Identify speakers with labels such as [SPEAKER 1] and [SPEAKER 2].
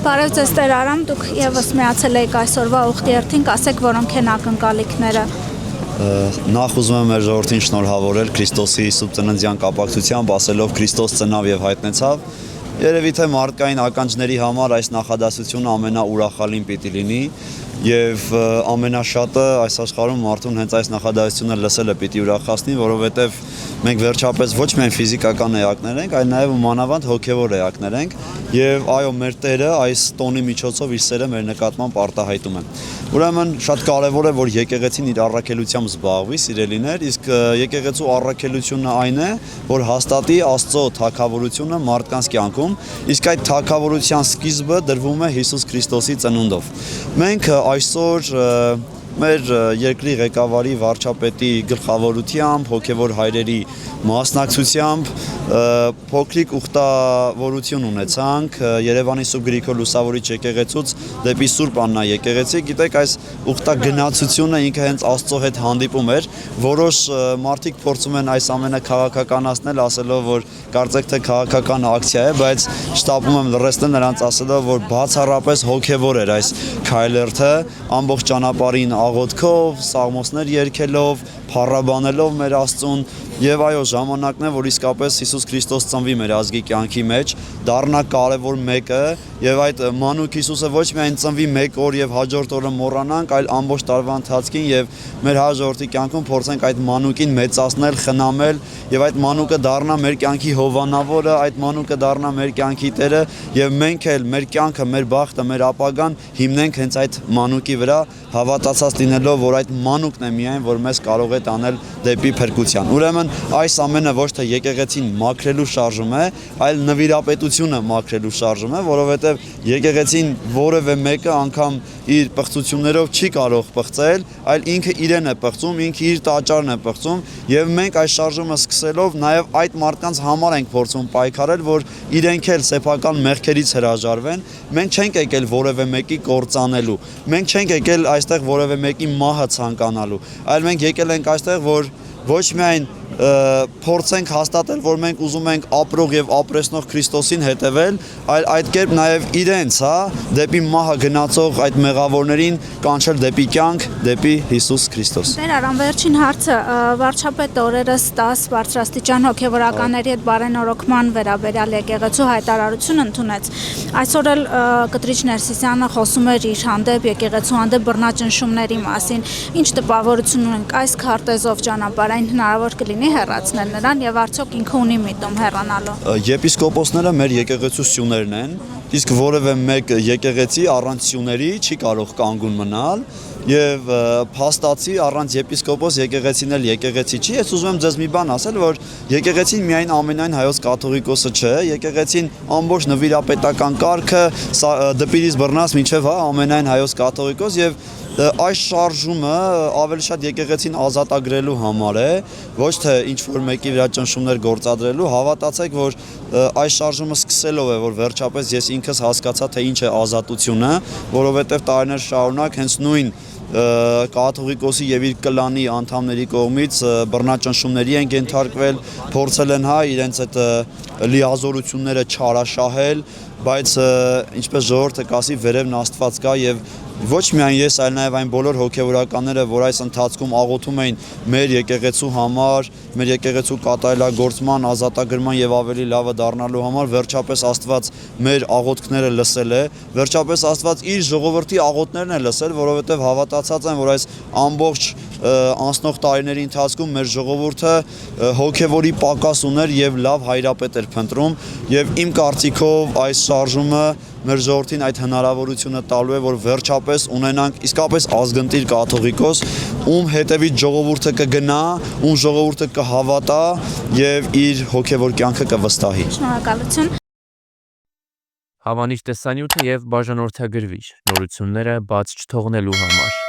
[SPEAKER 1] Բարև ձեզ Տեր Արամ, դուք եւս միացել եք այսօրվա ուխտի երթին, ասեք որոնք են ակնկալիքները։
[SPEAKER 2] Նախ ուզում եմ մեր ժողովրդին շնորհավորել Քրիստոսի սուրբ ծննդյան կապակցությամբ, ասելով Քրիստոս ծնավ եւ հայտնեցավ։ Երևի թե մարդկային ականջների համար այս նախադասությունը ամենաուրախալին պիտի լինի եւ ամենաշատը այս աշխարհում մարդուն հենց այս նախադասությունը լսելը պիտի ուրախացնի, որովհետեւ մենք վերջապես ոչ միայն ֆիզիկական էակներ ենք, այլ նաեւ մանավանդ հոգեվոր էակներ ենք եւ այո մեր Տերը այս տոնի միջոցով իր սերը մեր նկատմամբ արտահայտում է։ Ուրեմն շատ կարևոր է որ եկեղեցին իր առաքելությամբ զբաղվի, սիրելիներ, իսկ եկեղեցու առաքելությունը այն է, որ հաստատի Աստծո թագավորությունը մարդկանց կյանքում, իսկ այդ թագավորության սկիզբը դրվում է Հիսուս Քրիստոսի ծնունդով։ Մենք այսօր մեր երկրի ղեկավարի վարչապետի գլխավորությամբ, հոգևոր հայրերի մասնակցությամբ փոքրիկ ուխտավորություն ունեցանք Երևանի Սուրբ Գրիգոր Լուսավորիչ եկեղեցուց դեպի Սուրբ Աննա եկեղեցի։ Գիտեք, այս ուխտագնացությունը ինքը հենց Աստծո հետ հանդիպում էր։ Որոշ մարդիկ փորձում են այս ամենը քաղաքականացնել, ասելով, որ կարծեք թե քաղաքական ակցիա է, բայց շտապում եմ լրացնել նրանց ասելով, որ բացառապես հոգևոր էր այս քայլերթը, ամբողջ ճանապարհին աղոթքով, սաղմոսներ երգելով, փառաբանելով մեր Աստծուն եւ այո ժամանակն է որ իսկապես Հիսուս Քրիստոս ծնվի մեր ազգի կյանքի մեջ, դառնա կարևոր մեկը եւ այդ մանուկ Հիսուսը ոչ միայն ծնվի մեկ օր եւ հաջորդ օրը մոռանանք, այլ ամբողջ տարվա ընթացքին եւ մեր հաջորդի կյանքում փորձենք այդ մանուկին մեծացնել, խնամել եւ այդ մանուկը դառնա մեր կյանքի հովանավորը, այդ մանուկը դառնա մեր կյանքի Տերը եւ մենք էլ մեր կյանքը, մեր բախտը, մեր ապագան հիմնենք հենց այդ մանուկի վրա, հավատացած լինելով որ այդ մանուկն է միայն որ մեզ կարող է տանել դեպի փրկության։ Ուրեմն այս ամենը ոչ թե եկեղեցին մաքրելու շարժում է, այլ նվիրապետությունը մաքրելու շարժում է, որովհետև եկեղեցին որևէ մեկը անգամ իր պղծություններով չի կարող պղծել, այլ ինքը իրեն է պղծում, ինքը իր տաճարն է պղծում եւ մենք այս շարժումը սկսելով նաեւ այդ մարդկանց համար ենք փորձում պայքարել, որ իրենք էլ սեփական մեղքերից հրաժարվեն։ Մենք չենք եկել որևէ մեկի կործանելու, մենք չենք եկել այստեղ որևէ մեկի մահը ցանկանալու, այլ մենք եկել ենք այստեղ, որ ոչ միայն փորձենք հաստատել, որ մենք ուզում ենք ապրող եւ ապրեսնող Քրիստոսին հետևել, այլ այդ կերպ նաեւ իրենց, դեպի մահը գնացող այդ մեղավորներին կանչել դեպի կյանք, դեպի Հիսուս Քրիստոս։
[SPEAKER 1] Տեր Արամ, վերջին հարցը, վարչապետ օրերս 10 բարձրաստիճան հոգևորականների հետ բարենորոգման վերաբերյալ եկեղեցու հայտարարություն ընդունեց։ Այսօր էլ Կտրիչ Ներսիսյանը խոսում էր իր հանդեպ եկեղեցու հանդեպ բռնաճնշումների մասին։ Ինչ տպավորություն ունենք այս քարտեզով ճանապարհային հնարավոր կլինի հեռացնել նրան եւ արդյոք ինքը ունի միտում հեռանալու։
[SPEAKER 2] Եպիսկոպոսները մեր եկեղեցու սյուներն են, իսկ որևէ մեկ եկեղեցի առանց սյուների չի կարող կանգուն մնալ եւ փաստացի առանց եպիսկոպոս եկեղեցին էլ եկեղեցի չի։ Ես ուզում եմ ձեզ մի բան ասել, որ եկեղեցին միայն ամենայն հայոց կաթողիկոսը չէ, եկեղեցին ամբողջ նվիրապետական կարգը դպիրից բռնած մինչեւ ամենայն հայոց կաթողիկոս եւ այս շարժումը ավելի շատ եկեղեցին ազատագրելու համար է, ոչ թե ինչ որ մեկի վրա ճնշումներ գործադրելու, հավատացեք, որ այս շարժումը սկսելով է, որ վերջապես ես ինքս հասկացա, թե ինչ է ազատությունը, որովհետև տարիներ շարունակ հենց նույն կաթողիկոսի եւ իր կլանի անդամների կողմից բռնաճնշումների են ենթարկվել, փորձել են իրենց այդ լիազորությունները չարաշահել, բայց ինչպես ժողովուրդը կասի վերևն Աստված կա եւ ոչ միայն ես, այլ նաև այն բոլոր հոգևորականները, որ այս ընթացքում աղոթում էին մեր եկեղեցու համար, մեր եկեղեցու կատարելագործման, ազատագրման եւ ավելի լավը դառնալու համար, վերջապես Աստված մեր աղոթքները լսել է, վերջապես Աստված իր ժողովրդի աղոթներն է լսել, որովհետեւ հավատացած են, որ այս ամբողջ անցնող տարիների ընթացքում մեր ժողովուրդը հոգևորի պակաս ուներ եւ լավ հայրապետ էր փնտրում եւ իմ կարծիքով այս շարժումը մեր ժողովրդին այդ հնարավորությունը տալու է, որ վերջապես ունենանք իսկապես ազգընտիր կաթողիկոս, ում հետևից ժողովուրդը կգնա, ում ժողովուրդը կհավատա եւ իր հոգևոր կյանքը կվստահի։
[SPEAKER 1] Շնորհակալություն։
[SPEAKER 3] Հավանիչ տեսանյութը եւ բաժանորդագրվիչ նորությունները բաց չթողնելու համար